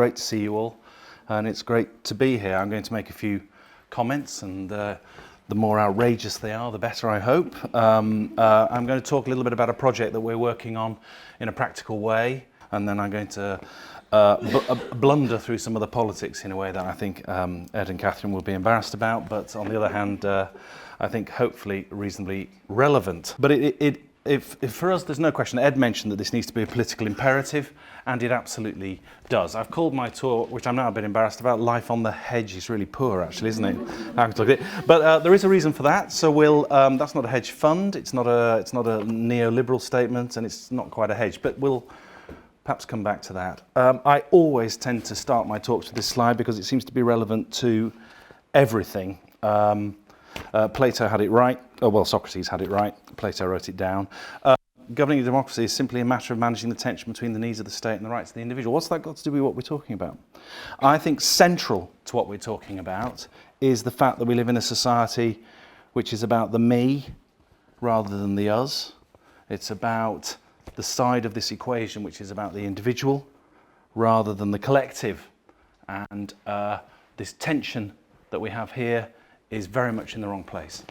great to see you all, and it's great to be here. I'm going to make a few comments, and the more outrageous they are, the better, I hope. I'm going to talk a little bit about a project that we're working on in a practical way, and then I'm going to blunder through some of the politics in a way that I think Ed and Catherine will be embarrassed about, but on the other hand, I think hopefully reasonably relevant. But if for us, there's no question. Ed mentioned that this needs to be a political imperative, and it absolutely does. I've called my talk, which I'm now a bit embarrassed about, "Life on the Hedge." Is really poor, actually, isn't it? But there is a reason for that. So that's not a hedge fund. It's not a neoliberal statement, and it's not quite a hedge. But we'll perhaps come back to that. I always tend to start my talks with this slide because it seems to be relevant to everything. Plato had it right. Oh, well, Socrates had it right. Plato wrote it down. Governing a democracy is simply a matter of managing the tension between the needs of the state and the rights of the individual. What's that got to do with what we're talking about? I think central to what we're talking about is the fact that we live in a society which is about the me rather than the us. It's about the side of this equation which is about the individual rather than the collective. And this tension that we have here is very much in the wrong place.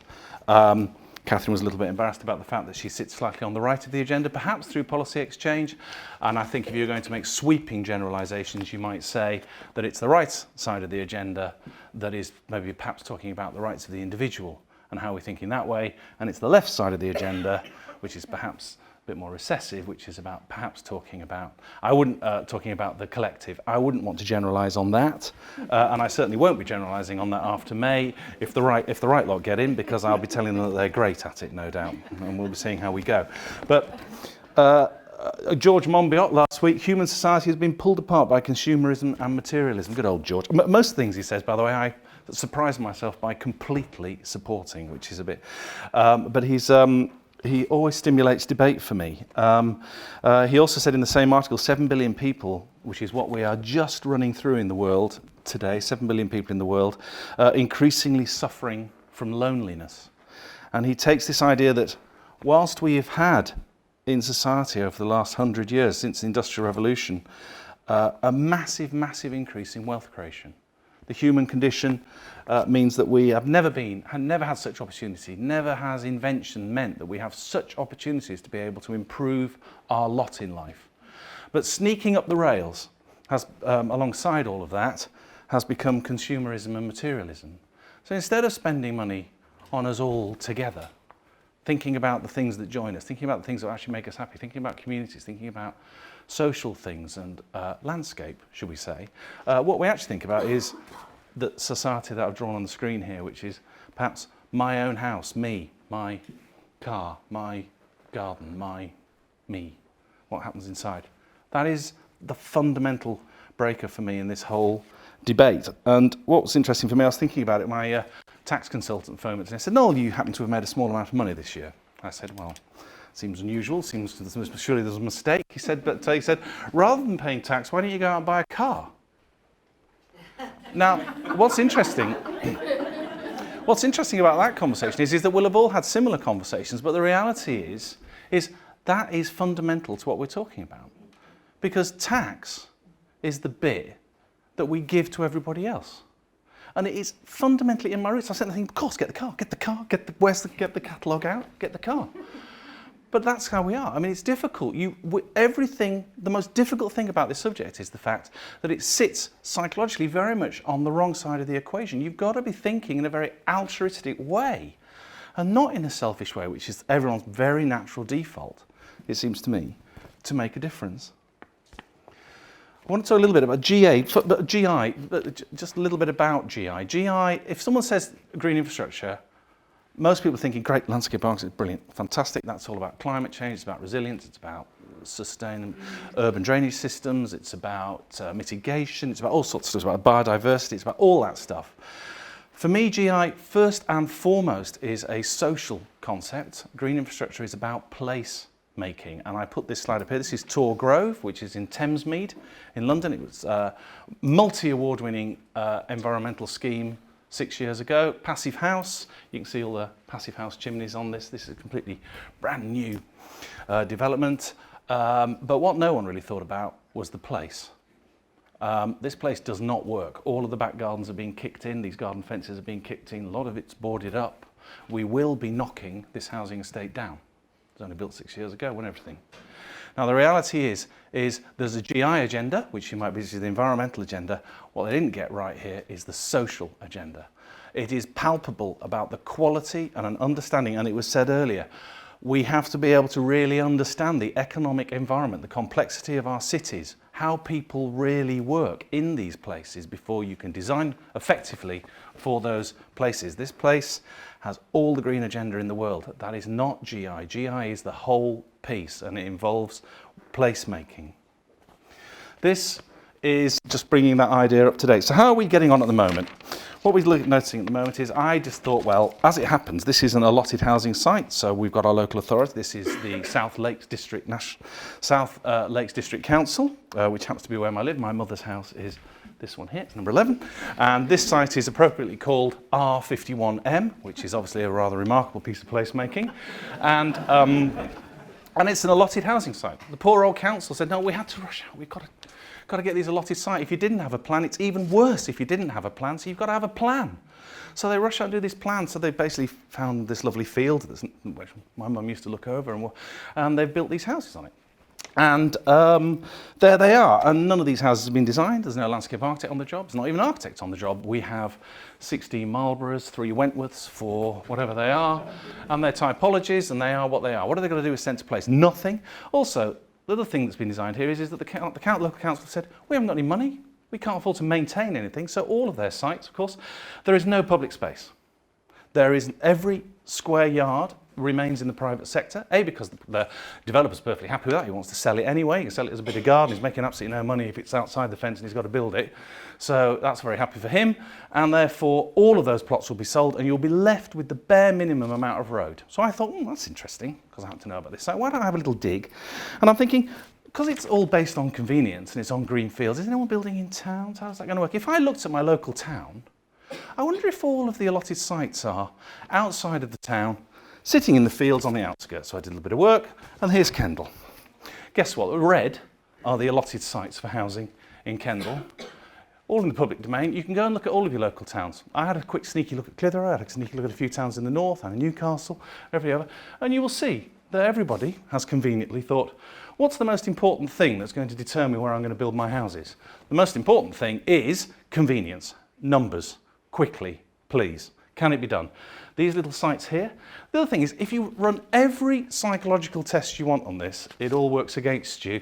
Catherine was a little bit embarrassed about the fact that she sits slightly on the right of the agenda, perhaps through policy exchange. And I think if you're going to make sweeping generalisations, you might say that it's the right side of the agenda that is maybe perhaps talking about the rights of the individual and how we think in that way. And it's the left side of the agenda, which is perhaps bit more recessive, which is about perhaps talking about the collective. I wouldn't want to generalise on that, and I certainly won't be generalising on that after May if the right lot get in, because I'll be telling them that they're great at it, no doubt, and we'll be seeing how we go. But George Monbiot last week, human society has been pulled apart by consumerism and materialism. Good old George. Most of the things he says, by the way, I surprised myself by completely supporting, which is a bit, but he always stimulates debate for me. He also said in the same article, 7 billion people, which is what we are just running through in the world today, 7 billion people in the world, increasingly suffering from loneliness. And he takes this idea that whilst we have had in society over the last 100 years, since the Industrial Revolution, a massive, massive increase in wealth creation. The human condition means that we have never had such opportunity. Never has invention meant that we have such opportunities to be able to improve our lot in life. But sneaking up the rails, alongside all of that, has become consumerism and materialism. So instead of spending money on us all together, thinking about the things that join us, thinking about the things that actually make us happy, thinking about communities, thinking about social things and landscape, should we say, what we actually think about is the society that I've drawn on the screen here, which is perhaps my own house, me, my car, my garden, me, what happens inside. That is the fundamental breaker for me in this whole debate. And what was interesting for me, I was thinking about it, my tax consultant phoned me and said, "Noel, you happen to have made a small amount of money this year." I said, "Well, seems unusual, surely there's a mistake." He said, "Rather than paying tax, why don't you go out and buy a car?" Now, what's interesting about that conversation is that we'll have all had similar conversations, but the reality is that is fundamental to what we're talking about. Because tax is the bit that we give to everybody else. And it is fundamentally in my roots. I said, "Of course, get the car, get the catalogue out, get the car." But that's how we are. I mean, it's difficult. The most difficult thing about this subject is the fact that it sits psychologically very much on the wrong side of the equation. You've got to be thinking in a very altruistic way and not in a selfish way, which is everyone's very natural default, it seems to me, to make a difference. I want to talk a little bit about GI, just a little bit about GI. GI, if someone says green infrastructure, most people are thinking, great, landscape architecture, brilliant, fantastic. That's all about climate change, it's about resilience, it's about sustaining urban drainage systems, it's about mitigation, it's about all sorts of stuff, it's about biodiversity, it's about all that stuff. For me, GI, first and foremost, is a social concept. Green infrastructure is about place making. And I put this slide up here. This is Tor Grove, which is in Thamesmead in London. It was a multi-award winning environmental scheme 6 years ago. Passive house, you can see all the passive house chimneys on this. This is a completely brand new development. But what no one really thought about was the place. This place does not work. All of the back gardens are being kicked in, these garden fences are being kicked in, a lot of it's boarded up. We will be knocking this housing estate down. It was only built 6 years ago, when everything. Now the reality is there's a GI agenda, which you might be the environmental agenda. What they didn't get right here is the social agenda. It is palpable about the quality and an understanding, and it was said earlier, we have to be able to really understand the economic environment, the complexity of our cities, how people really work in these places before you can design effectively for those places. This place has all the green agenda in the world. That is not GI. GI is the whole piece, and it involves placemaking. This is just bringing that idea up to date. So how are we getting on at the moment? What we're noticing at the moment is I just thought, well, as it happens, this is an allotted housing site. So we've got our local authority. This is the South Lakes District Council, which happens to be where I live. My mother's house is this one here, it's number 11. And this site is appropriately called R51M, which is obviously a rather remarkable piece of placemaking. And it's an allotted housing site. The poor old council said, no, we had to rush out. We've got to get these allotted sites. If you didn't have a plan, it's even worse if you didn't have a plan, so you've got to have a plan. So they rush out and do this plan. So they basically found this lovely field, which my mum used to look over, and they've built these houses on it. And there they are. And none of these houses have been designed. There's no landscape architect on the job. There's not even an architect on the job. We have 16 Marlboroughs, 3 Wentworths, 4 whatever they are, and their typologies, and they are what they are. What are they going to do with centre place? Nothing. Also, the other thing that's been designed here is that the local council said, we haven't got any money. We can't afford to maintain anything. So all of their sites, of course, there is no public space. There is every square yard remains in the private sector, because the developer's perfectly happy with that. He wants to sell it anyway. He can sell it as a bit of garden. He's making absolutely no money if it's outside the fence and he's got to build it. So that's very happy for him. And therefore, all of those plots will be sold and you'll be left with the bare minimum amount of road. So I thought, that's interesting, because I happen to know about this. So why don't I have a little dig? And I'm thinking, because it's all based on convenience and it's on green fields, is anyone building in towns? How's that going to work? If I looked at my local town, I wonder if all of the allotted sites are outside of the town, sitting in the fields on the outskirts. So I did a little bit of work, and here's Kendal. Guess what? Red are the allotted sites for housing in Kendal, all in the public domain. You can go and look at all of your local towns. I had a quick sneaky look at Clitheroe, I had a sneaky look at a few towns in the north, and Newcastle, every other, and you will see that everybody has conveniently thought, what's the most important thing that's going to determine where I'm going to build my houses? The most important thing is convenience, numbers, quickly, please. Can it be done? These little sites here. The other thing is, if you run every psychological test you want on this, it all works against you.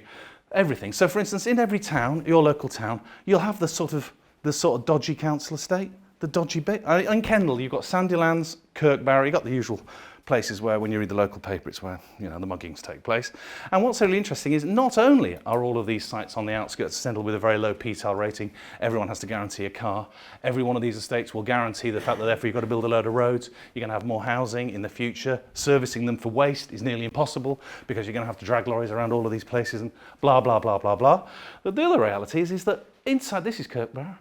Everything. So, for instance, in every town, your local town, you'll have the sort of dodgy council estate, the dodgy bit. In Kendal, you've got Sandylands, Kirkbarrow, you've got the usual places where, when you read the local paper, it's where the muggings take place. And what's really interesting is not only are all of these sites on the outskirts of Kendal with a very low PTAL rating, everyone has to guarantee a car. Every one of these estates will guarantee the fact that therefore you've got to build a load of roads, you're going to have more housing in the future. Servicing them for waste is nearly impossible because you're going to have to drag lorries around all of these places and blah, blah, blah, blah, blah. But the other reality is that inside, this is Kirkbarrow,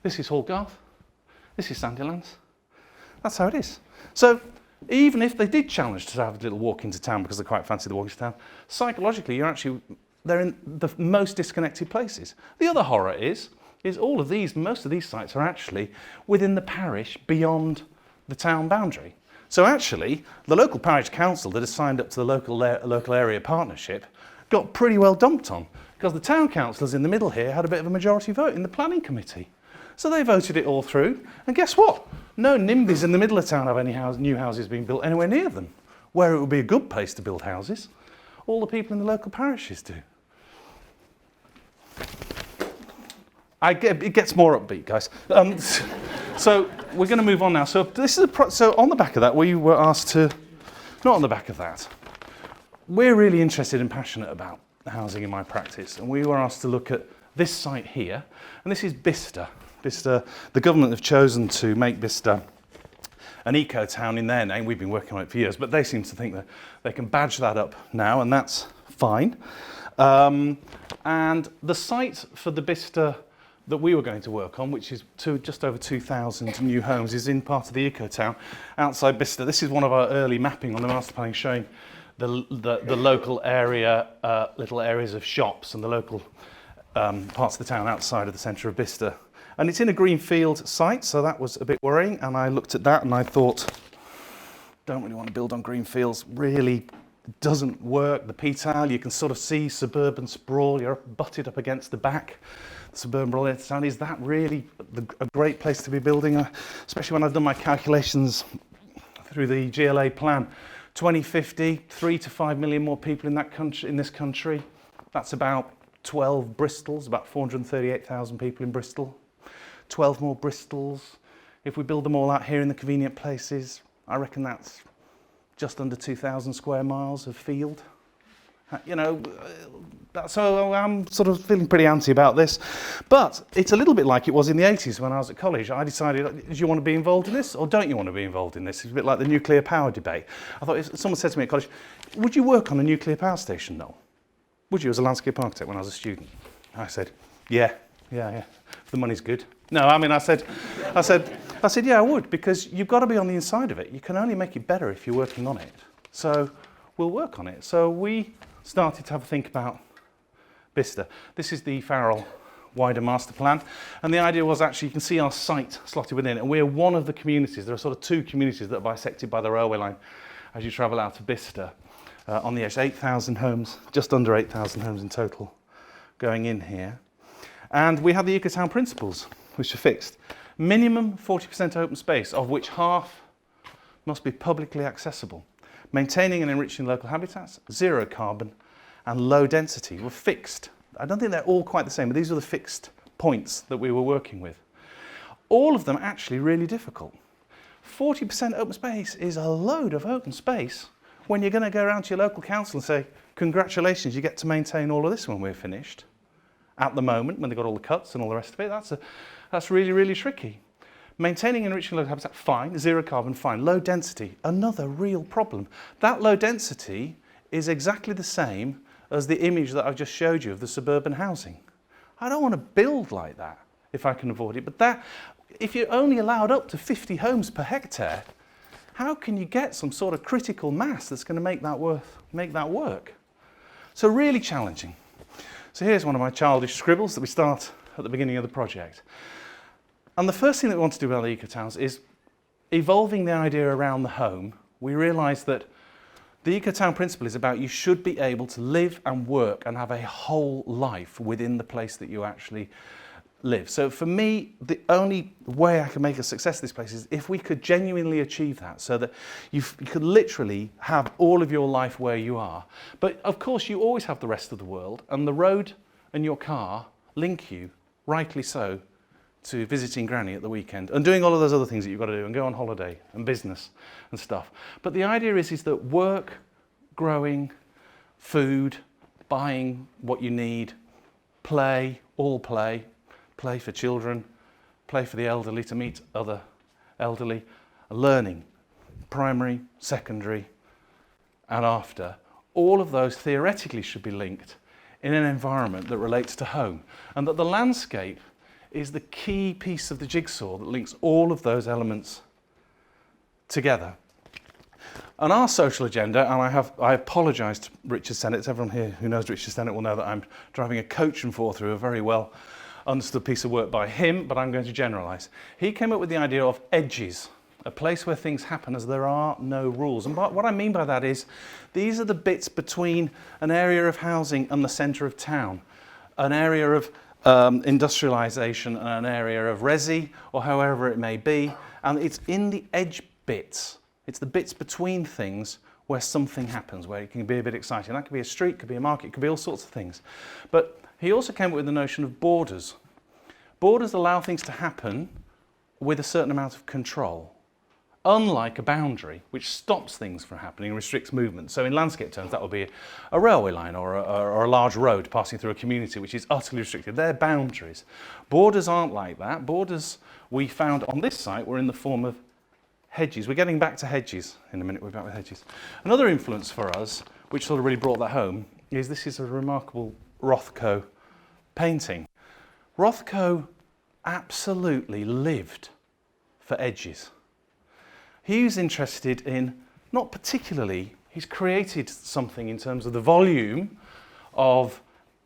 this is Hallgarth, this is Sandylands. That's how it is. So even if they did challenge to have a little walk into town because they quite fancy the walk into town, psychologically they're in the most disconnected places. The other horror is most of these sites are actually within the parish beyond the town boundary. So actually, the local parish council that has signed up to the local area partnership got pretty well dumped on, because the town councillors in the middle here had a bit of a majority vote in the planning committee. So they voted it all through, and guess what? No NIMBYs in the middle of town have any new houses being built anywhere near them, where it would be a good place to build houses. All the people in the local parishes do. It gets more upbeat, guys. So we're going to move on now. So this is so on the back of that, we were asked to, not on the back of that, we're really interested and passionate about housing in my practice, and we were asked to look at this site here, and this is Bicester. Bicester, the government have chosen to make Bicester an eco-town in their name. We've been working on it for years, but they seem to think that they can badge that up now, and that's fine. And the site for the Bicester that we were going to work on, which is just over 2,000 new homes, is in part of the eco-town outside Bicester. This is one of our early mapping on the master planning showing the local area, little areas of shops and the local parts of the town outside of the centre of Bicester. And it's in a greenfield site, so that was a bit worrying. And I looked at that and I thought, don't really want to build on greenfields. Really doesn't work. The P-tile, you can sort of see suburban sprawl. You're butted up against the back. The suburban sprawl in the town. Is that really a great place to be building? Especially when I've done my calculations through the GLA plan. 2050, 3 to 5 million more people in this country. That's about 12 Bristols, about 438,000 people in Bristol. 12 more Bristols. If we build them all out here in the convenient places, I reckon that's just under 2,000 square miles of field. You know, so I'm sort of feeling pretty antsy about this. But it's a little bit like it was in the 80s when I was at college. I decided, do you want to be involved in this or don't you want to be involved in this? It's a bit like the nuclear power debate. I thought, if someone said to me at college, would you work on a nuclear power station, Noel? Would you, as a landscape architect, when I was a student? I said, yeah. The money's good. No, I mean, I said, yeah, I would, because you've got to be on the inside of it. You can only make it better if you're working on it. So we'll work on it. So we started to have a think about Bicester. This is the Farrell wider master plan. And the idea was actually, you can see our site slotted within it. And we're one of the communities. There are sort of two communities that are bisected by the railway line as you travel out to Bicester. On the edge, 8,000 homes, just under 8,000 homes in total going in here. And we have the Ecotown principles, which are fixed. Minimum 40% open space, of which half must be publicly accessible. Maintaining and enriching local habitats, zero carbon, and low density were fixed. I don't think they're all quite the same, but these are the fixed points that we were working with. All of them actually really difficult. 40% open space is a load of open space when you're going to go around to your local council and say, congratulations, you get to maintain all of this when we're finished. At the moment, when they've got all the cuts and all the rest of it, that's really, really tricky. Maintaining and enriching local habitat, fine. Zero carbon, fine. Low density, another real problem. That low density is exactly the same as the image that I've just showed you of the suburban housing. I don't want to build like that if I can avoid it, but that, if you're only allowed up to 50 homes per hectare, how can you get some sort of critical mass that's going to make that work? So really challenging. So here's one of my childish scribbles that we start at the beginning of the project. And the first thing that we want to do about the Ecotowns is evolving the idea around the home. We realise that the Ecotown principle is about you should be able to live and work and have a whole life within the place that you actually live. So for me, the only way I can make a success of this place is if we could genuinely achieve that, so that you could literally have all of your life where you are. But of course you always have the rest of the world, and the road and your car link you, rightly so, to visiting Granny at the weekend and doing all of those other things that you've got to do and go on holiday and business and stuff. But the idea is that work, growing, food, buying what you need, play, all play for children, play for the elderly, to meet other elderly, learning, primary, secondary, and after. All of those theoretically should be linked in an environment that relates to home, and that the landscape is the key piece of the jigsaw that links all of those elements together. On our social agenda, and I apologise to Richard Sennett, everyone here who knows Richard Sennett will know that I'm driving a coach and four through a very well understood piece of work by him, but I'm going to generalise. He came up with the idea of edges, a place where things happen as there are no rules. And what I mean by that is, these are the bits between an area of housing and the centre of town, an area of industrialisation and an area of resi, or however it may be, and it's in the edge bits. It's the bits between things where something happens, where it can be a bit exciting. That could be a street, could be a market, could be all sorts of things. But he also came up with the notion of borders. Borders allow things to happen with a certain amount of control, unlike a boundary, which stops things from happening and restricts movement. So in landscape terms, that would be a railway line or a large road passing through a community, which is utterly restricted. They're boundaries. Borders aren't like that. Borders, we found on this site, were in the form of hedges. We're getting back to hedges in a minute. We're back with hedges. Another influence for us, which sort of really brought that home, is this is a remarkable Rothko painting. Rothko absolutely lived for edges. He was interested in, not particularly, he's created something in terms of the volume of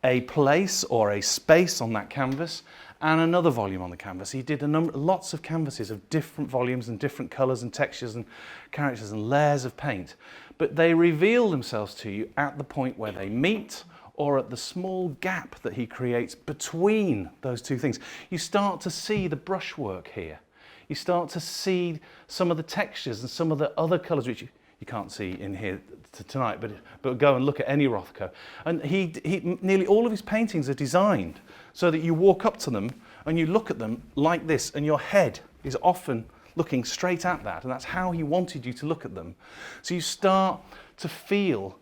a place or a space on that canvas and another volume on the canvas. He did lots of canvases of different volumes and different colours and textures and characters and layers of paint. But they reveal themselves to you at the point where they meet, or at the small gap that he creates between those two things. You start to see the brushwork here. You start to see some of the textures and some of the other colours which you can't see in here tonight, but go and look at any Rothko. And he nearly all of his paintings are designed so that you walk up to them and you look at them like this, and your head is often looking straight at that, and that's how he wanted you to look at them. So you start to feel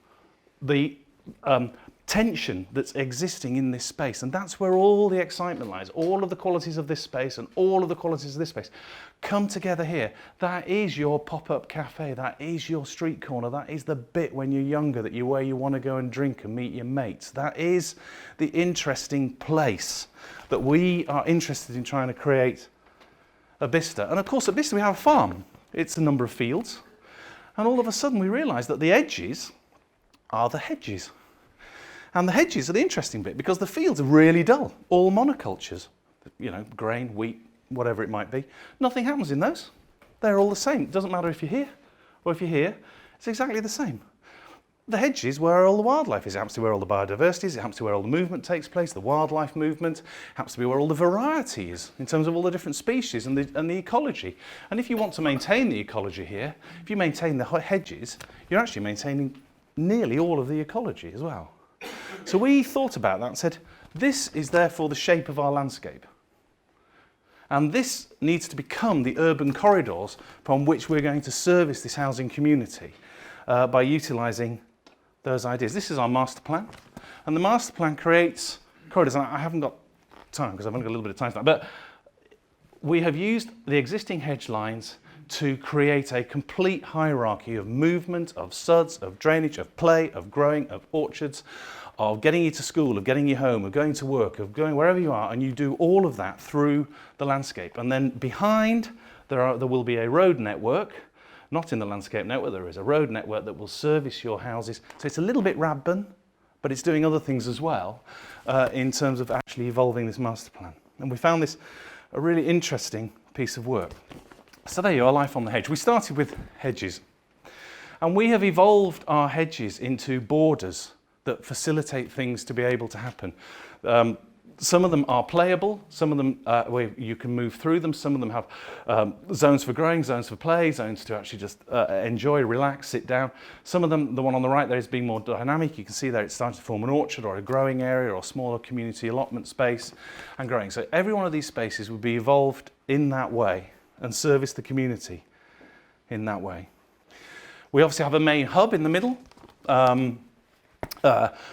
the tension that's existing in this space, and that's where all the excitement lies. All of the qualities of this space and all of the qualities of this space come together here. That is your pop-up cafe, that is your street corner, that is the bit when you're younger where you want to go and drink and meet your mates. That is the interesting place that we are interested in trying to create at Bicester. And of course at Bicester we have a farm. It's a number of fields, and all of a sudden we realise that the edges are the hedges. And the hedges are the interesting bit, because the fields are really dull, all monocultures, you know, grain, wheat, whatever it might be. Nothing happens in those. They're all the same. It doesn't matter if you're here or if you're here, it's exactly the same. The hedges where all the wildlife is. It happens to be where all the biodiversity is. It happens to be where all the movement takes place, the wildlife movement. It happens to be where all the variety is in terms of all the different species and the ecology. And if you want to maintain the ecology here, if you maintain the hedges, you're actually maintaining nearly all of the ecology as well. So we thought about that and said, this is therefore the shape of our landscape. And this needs to become the urban corridors from which we're going to service this housing community by utilising those ideas. This is our master plan. And the master plan creates corridors. And I haven't got time because I've only got a little bit of time for that. But we have used the existing hedge lines to create a complete hierarchy of movement, of suds, of drainage, of play, of growing, of orchards, of getting you to school, of getting you home, of going to work, of going wherever you are, and you do all of that through the landscape. And then behind, there will be a road network, not in the landscape network, there is a road network that will service your houses. So it's a little bit Radburn, but it's doing other things as well in terms of actually evolving this master plan. And we found this a really interesting piece of work. So there you are, life on the hedge. We started with hedges, and we have evolved our hedges into borders that facilitate things to be able to happen. Some of them are playable, some of them where you can move through them, some of them have zones for growing, zones for play, zones to actually just enjoy, relax, sit down. Some of them, the one on the right there, is being more dynamic. You can see there it's starting to form an orchard or a growing area or a smaller community allotment space and growing. So every one of these spaces would be evolved in that way and service the community in that way. We obviously have a main hub in the middle,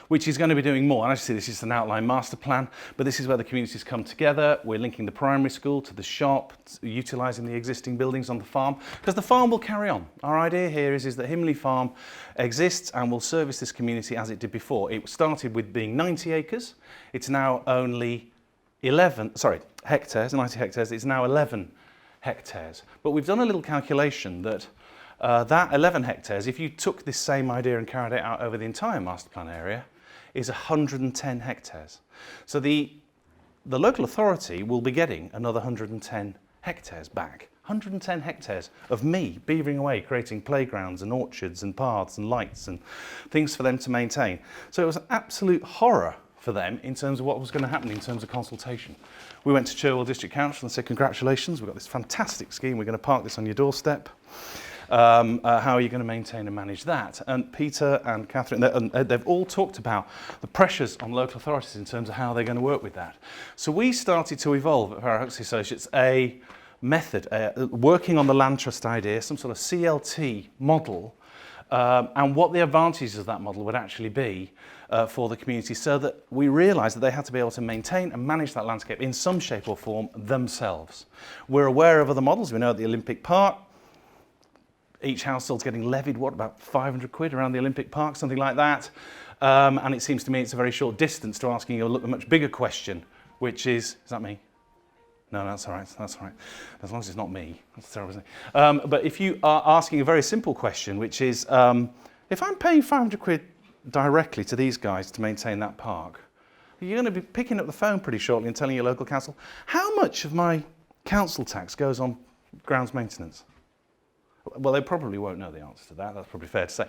which is going to be doing more. And as you see, this is an outline master plan, but this is where the communities come together. We're linking the primary school to the shop, utilising the existing buildings on the farm, because the farm will carry on. Our idea here is that Himley Farm exists and will service this community as it did before. It started with being 90 acres. It's now only 90 hectares. It's now 11 hectares. But we've done a little calculation that that 11 hectares, if you took this same idea and carried it out over the entire master plan area, is 110 hectares. So the local authority will be getting another 110 hectares back. 110 hectares of me beavering away, creating playgrounds and orchards and paths and lights and things for them to maintain. So it was an absolute horror for them in terms of what was going to happen in terms of consultation. We went to Cherwell District Council and said, congratulations, we've got this fantastic scheme, we're going to park this on your doorstep. How are you going to maintain and manage that? And Peter and Catherine, they've all talked about the pressures on local authorities in terms of how they're going to work with that. So we started to evolve at Farrar Huxley Associates a method, working on the land trust idea, some sort of CLT model, and what the advantages of that model would actually be for the community, so that we realised that they had to be able to maintain and manage that landscape in some shape or form themselves. We're aware of other models. We know at the Olympic Park, each household's getting levied, what, about 500 quid around the Olympic Park, something like that. And it seems to me it's a very short distance to asking a much bigger question, which is that me? No, that's all right, that's all right. As long as it's not me, that's terrible, isn't it? But if you are asking a very simple question, which is, if I'm paying 500 quid directly to these guys to maintain that park, You're going to be picking up the phone pretty shortly and telling your local council, how much of my council tax goes on grounds maintenance? Well, they probably won't know the answer to that. That's probably fair to say.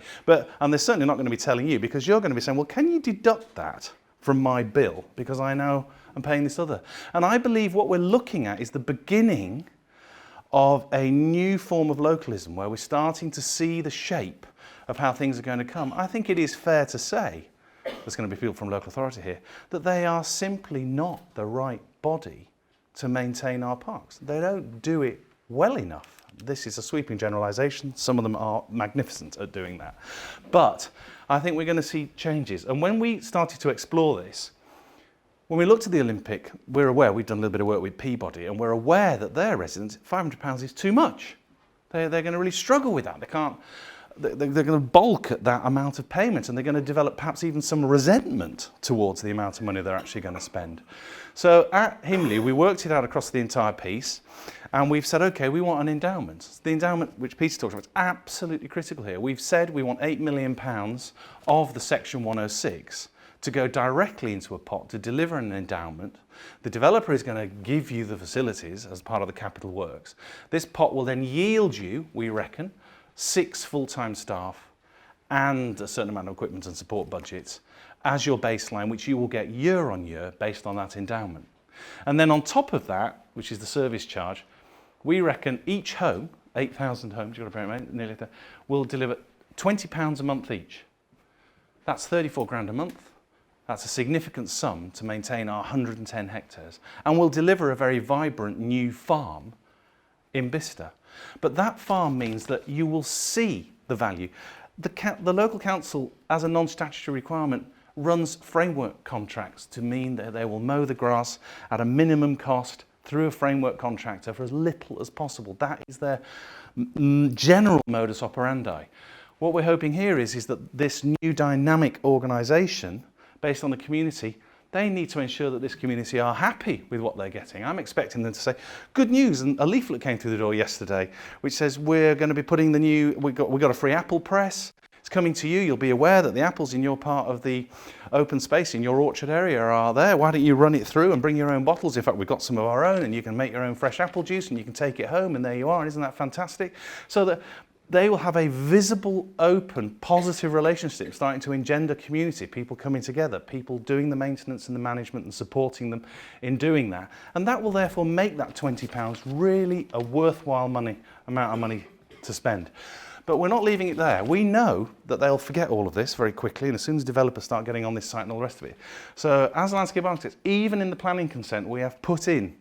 And they're certainly not going to be telling you, because you're going to be saying, well, can you deduct that from my bill? Because I know I'm paying this other. And I believe what we're looking at is the beginning of a new form of localism, where we're starting to see the shape of how things are going to come. I think it is fair to say, there's going to be people from local authority here, that they are simply not the right body to maintain our parks. They don't do it well enough. This is a sweeping generalisation. Some of them are magnificent at doing that. But I think we're going to see changes. And when we started to explore this, when we looked at the Olympic, we're aware, we've done a little bit of work with Peabody, and we're aware that their residents, £500 is too much. They're going to really struggle with that. They're going to balk at that amount of payment, and they're going to develop perhaps even some resentment towards the amount of money they're actually going to spend. So at Himley, we worked it out across the entire piece, and we've said, okay, we want an endowment. The endowment, which Peter talked about, is absolutely critical here. We've said we want £8 million of the Section 106 to go directly into a pot to deliver an endowment. The developer is going to give you the facilities as part of the capital works. This pot will then yield you, we reckon, 6 full-time staff and a certain amount of equipment and support budgets as your baseline, which you will get year on year based on that endowment. And then on top of that, which is the service charge, we reckon each home, 8,000 homes, you've got to bear in mind, nearly that, will deliver £20 a month each. That's 34 grand a month. That's a significant sum to maintain our 110 hectares. And we'll deliver a very vibrant new farm in Bicester. But that farm means that you will see the value. The local council, as a non-statutory requirement, runs framework contracts to mean that they will mow the grass at a minimum cost through a framework contractor for as little as possible. That is their general modus operandi. What we're hoping here is that this new dynamic organisation, based on the community, they need to ensure that this community are happy with what they're getting. I'm expecting them to say, good news, and a leaflet came through the door yesterday which says we're going to be putting we've got a free apple press. It's coming to you. You'll be aware that the apples in your part of the open space in your orchard area are there. Why don't you run it through and bring your own bottles? In fact, we've got some of our own, and you can make your own fresh apple juice and you can take it home, and there you are. And isn't that fantastic? So that they will have a visible, open, positive relationship starting to engender community, people coming together, people doing the maintenance and the management and supporting them in doing that. And that will therefore make that £20 really a worthwhile amount of money to spend. But we're not leaving it there. We know that they'll forget all of this very quickly, and as soon as developers start getting on this site and all the rest of it. So as landscape architects, even in the planning consent, we have put in,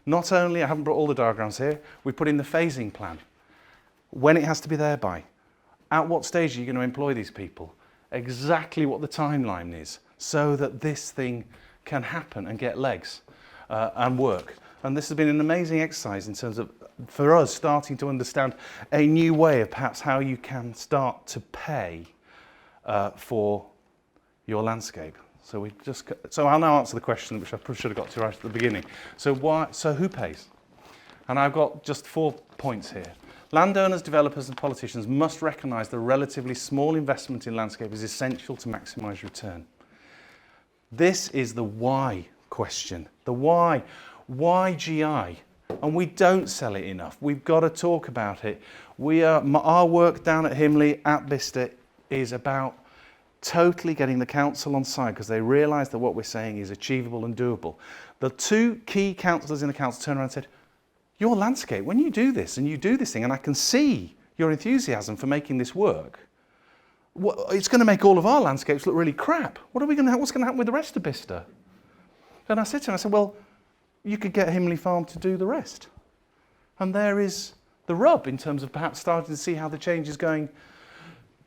not only, I haven't brought all the diagrams here, we put in the phasing plan. When it has to be there by, at what stage are you going to employ these people, exactly what the timeline is, so that this thing can happen and get legs and work. And this has been an amazing exercise in terms of, for us, starting to understand a new way of perhaps how you can start to pay for your landscape. So I'll now answer the question which I should have got to right at the beginning. So who pays? And I've got just 4 points here. Landowners, developers and politicians must recognise the relatively small investment in landscape is essential to maximise return. This is the why question. The why. Why GI? And we don't sell it enough. We've got to talk about it. Our work down at Himley, at Bicester, is about totally getting the council on side, because they realise that what we're saying is achievable and doable. The 2 key councillors in the council turned around and said, your landscape, when you do this and you do this thing, and I can see your enthusiasm for making this work, it's going to make all of our landscapes look really crap. What's going to happen with the rest of Bicester? And I said to him, well, you could get Himley Farm to do the rest. And there is the rub in terms of perhaps starting to see how the change is going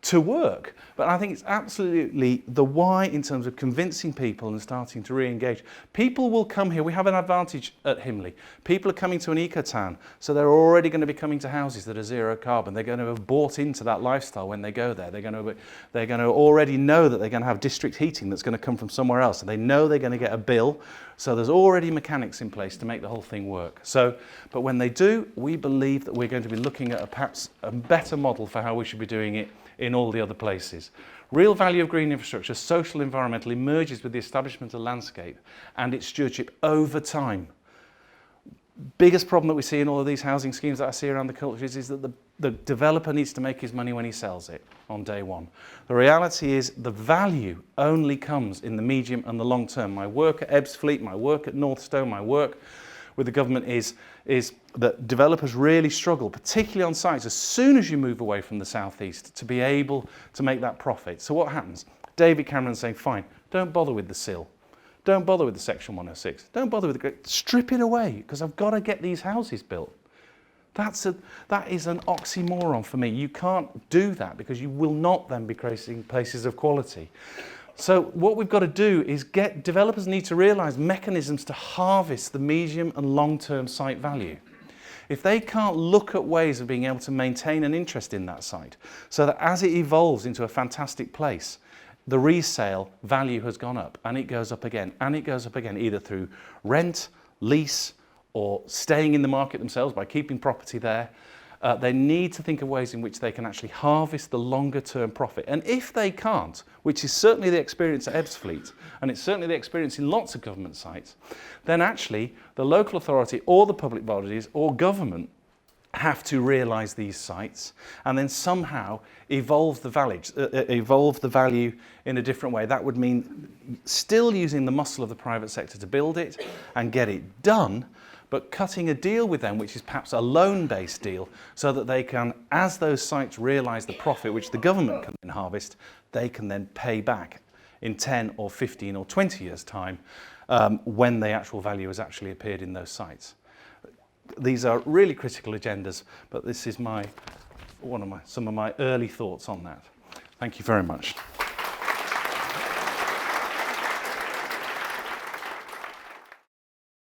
to work. But I think it's absolutely the why in terms of convincing people and starting to re-engage. People will come here. We have an advantage at Himley. People are coming to an eco-town, so they're already going to be coming to houses that are zero carbon. They're going to have bought into that lifestyle when they go there. They're going to already know that they're going to have district heating that's going to come from somewhere else. And they know they're going to get a bill So there's already mechanics in place to make the whole thing work. So, but when they do, we believe that we're going to be looking at perhaps a better model for how we should be doing it in all the other places. Real value of green infrastructure, social, environmental, emerges with the establishment of landscape and its stewardship over time. Biggest problem that we see in all of these housing schemes that I see around the countries is that the developer needs to make his money when he sells it on day one. The reality is the value only comes in the medium and the long term. My work at Ebbsfleet, my work at Northstone, my work with the government is that developers really struggle, particularly on sites, as soon as you move away from the southeast, to be able to make that profit. So what happens? David Cameron's saying, fine, don't bother with the sill. Don't bother with the Section 106. Don't bother with the... Strip it away, because I've got to get these houses built. That is an oxymoron for me. You can't do that, because you will not then be creating places of quality. So what we've got to do is developers need to realise mechanisms to harvest the medium and long-term site value. If they can't look at ways of being able to maintain an interest in that site, so that as it evolves into a fantastic place, the resale value has gone up, and it goes up again, and it goes up again, either through rent, lease, or staying in the market themselves by keeping property there. They need to think of ways in which they can actually harvest the longer term profit. And if they can't, which is certainly the experience at Ebbsfleet, and it's certainly the experience in lots of government sites, then actually the local authority or the public bodies or government have to realise these sites and then somehow evolve the value in a different way. That would mean still using the muscle of the private sector to build it and get it done, but cutting a deal with them, which is perhaps a loan-based deal, so that they can, as those sites realise the profit which the government can then harvest, they can then pay back in 10 or 15 or 20 years' time when the actual value has actually appeared in those sites. These are really critical agendas, but this is some of my early thoughts on that. Thank you very much.